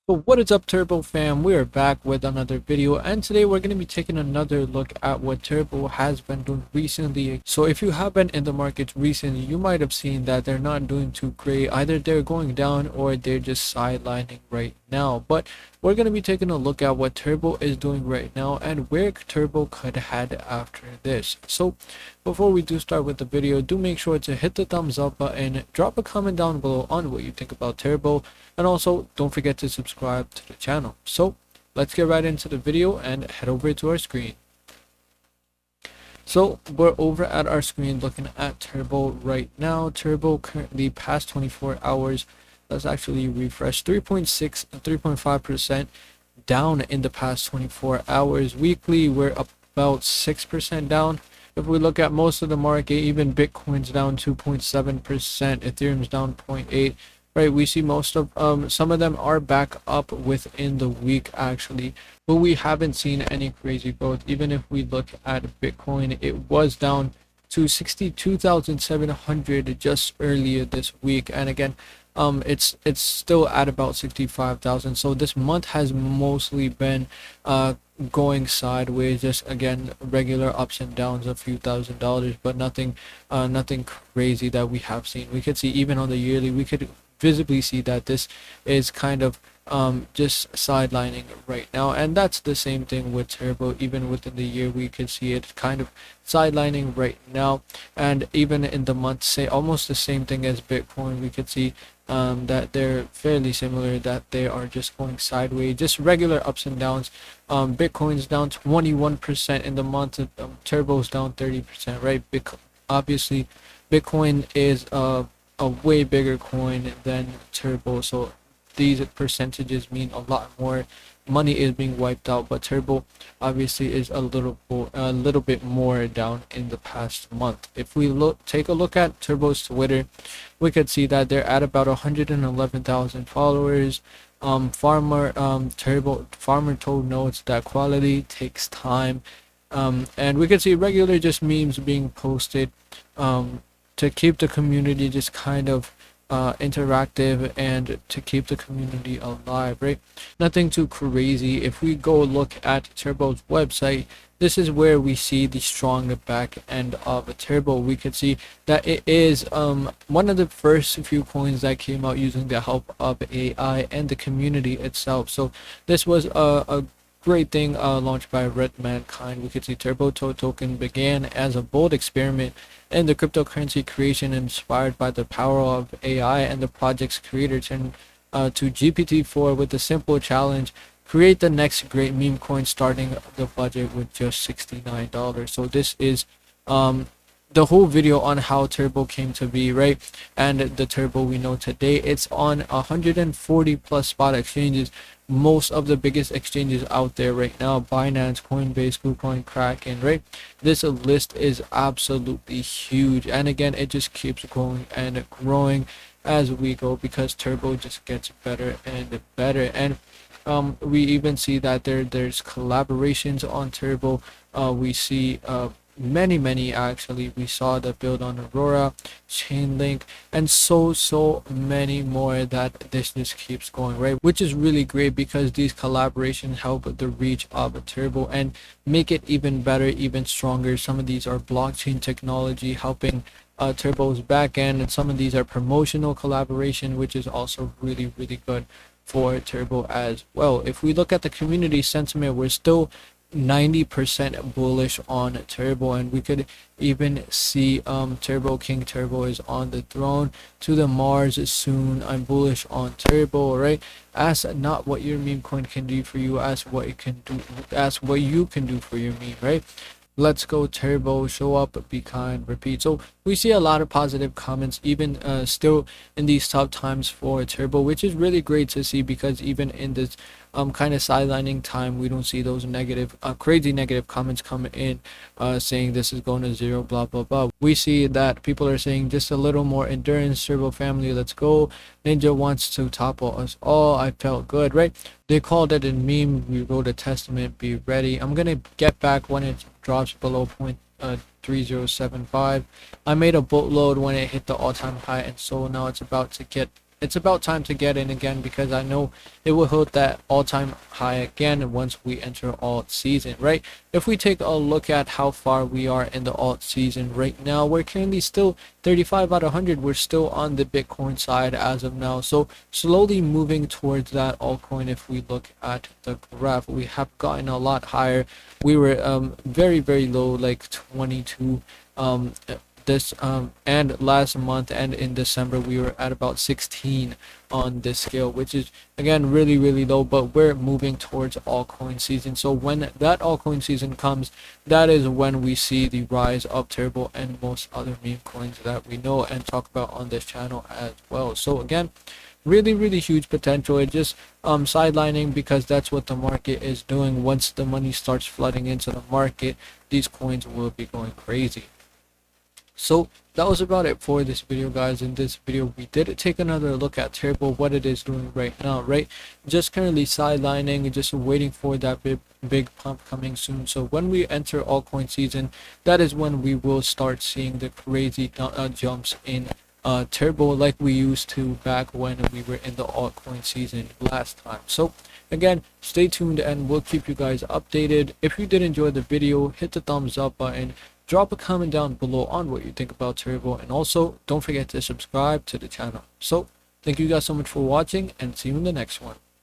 But what is up, Turbo fam? We are back with another video, and today we're going to be taking another look at what Turbo has been doing recently. So if you have been in the market recently, you might have seen that they're not doing too great. Either they're going down or they're just sidelining right now. But we're going to be taking a look at what Turbo is doing right now and where Turbo could head after this. So before we do start with the video, do make sure to hit the thumbs up button, drop a comment down below on what you think about Turbo, and also don't forget to subscribe to the channel. So let's get right into the video and head over to our screen. So we're over at our screen looking at Turbo right now. Turbo currently past 24 hours, let's actually refresh, 3.6 and 3.5% down in the past 24 hours. Weekly we're about 6% down. If we look at most of the market, even Bitcoin's down 2.7%, Ethereum's down 0.8%. Right, we see most of some of them are back up within the week actually, but we haven't seen any crazy growth. Even if we look at Bitcoin, it was down to 62,700 just earlier this week, and again it's still at about 65,000. So this month has mostly been going sideways, just again regular ups and downs, a few $1,000s, but nothing crazy that we have seen. We could see even on the yearly, we could visibly see that this is kind of just sidelining right now, and that's the same thing with Turbo. Even within the year, we could see it kind of sidelining right now, and even in the month, say almost the same thing as Bitcoin. We could see that they're fairly similar, that they are just going sideways, just regular ups and downs. Bitcoin's down 21% in the month, Turbo's down 30%, right? Obviously Bitcoin is a way bigger coin than Turbo, so these percentages mean a lot more. Money is being wiped out, but Turbo obviously is a little bit more down in the past month. If we take a look at Turbo's Twitter, we could see that they're at about 111,000 followers. Farmer told notes that quality takes time, and we could see regular just memes being posted to keep the community just kind of interactive and to keep the community alive, right? Nothing too crazy. If we go look at Turbo's website, this is where we see the strong back end of a Turbo. We could see that it is one of the first few coins that came out using the help of AI and the community itself. So this was a great thing launched by Mankind. We could see Turbo token began as a bold experiment in the cryptocurrency creation inspired by the power of AI, and the project's creator turned to GPT-4 with a simple challenge: create the next great meme coin, starting the budget with just $69. So this is the whole video on how Turbo came to be, right? And the Turbo we know today, it's on 140 plus spot exchanges, most of the biggest exchanges out there right now: Binance, Coinbase, KuCoin, Kraken, right? This list is absolutely huge, and again it just keeps growing and growing as we go, because Turbo just gets better and better. And we even see that there's collaborations on Turbo. We see many actually. We saw the build on Aurora, Chainlink, and so many more, that this just keeps going, right? Which is really great, because these collaborations help the reach of a Turbo and make it even better, even stronger. Some of these are blockchain technology helping Turbo's backend, and some of these are promotional collaboration, which is also really good for Turbo as well. If we look at the community sentiment, we're still 90% bullish on Turbo, and we could even see King Turbo is on the throne to the Mars soon. I'm bullish on Turbo, right? Ask not what your meme coin can do for you, ask what it can do, ask what you can do for your meme, right? Let's go Turbo, show up, be kind, repeat. So we see a lot of positive comments even still in these tough times for Turbo, which is really great to see, because even in this kind of sidelining time, we don't see those negative crazy negative comments coming in saying this is going to zero, blah blah blah. We see that people are saying just a little more endurance, Turbo family, let's go. Ninja wants to topple us all. I felt good, right? They called it a meme. We wrote a testament, be ready. I'm gonna get back when it drops below 0.3075. I made a boatload when it hit the all-time high, and so now it's about to get it's about time to get in again, because I know it will hit that all-time high again once we enter alt season, right? If we take a look at how far we are in the alt season right now, we're currently still 35 out of 100. We're still on the Bitcoin side as of now, so slowly moving towards that altcoin. If we look at the graph, we have gotten a lot higher. We were very low, like 22 this and last month, and in December we were at about 16 on this scale, which is again really low, but we're moving towards altcoin season. So when that altcoin season comes, that is when we see the rise of Turbo and most other meme coins that we know and talk about on this channel as well. So again, really huge potential. It just sidelining, because that's what the market is doing. Once the money starts flooding into the market, these coins will be going crazy. So that was about it for this video, guys. In this video we did take another look at Turbo, what it is doing right now, right? Just currently sidelining, just waiting for that big pump coming soon. So when we enter altcoin season, that is when we will start seeing the crazy jumps in Turbo, like we used to back when we were in the altcoin season last time. So again, stay tuned and we'll keep you guys updated. If you did enjoy the video, hit the thumbs up button, drop a comment down below on what you think about Turbo, and also don't forget to subscribe to the channel. So thank you guys so much for watching, and see you in the next one.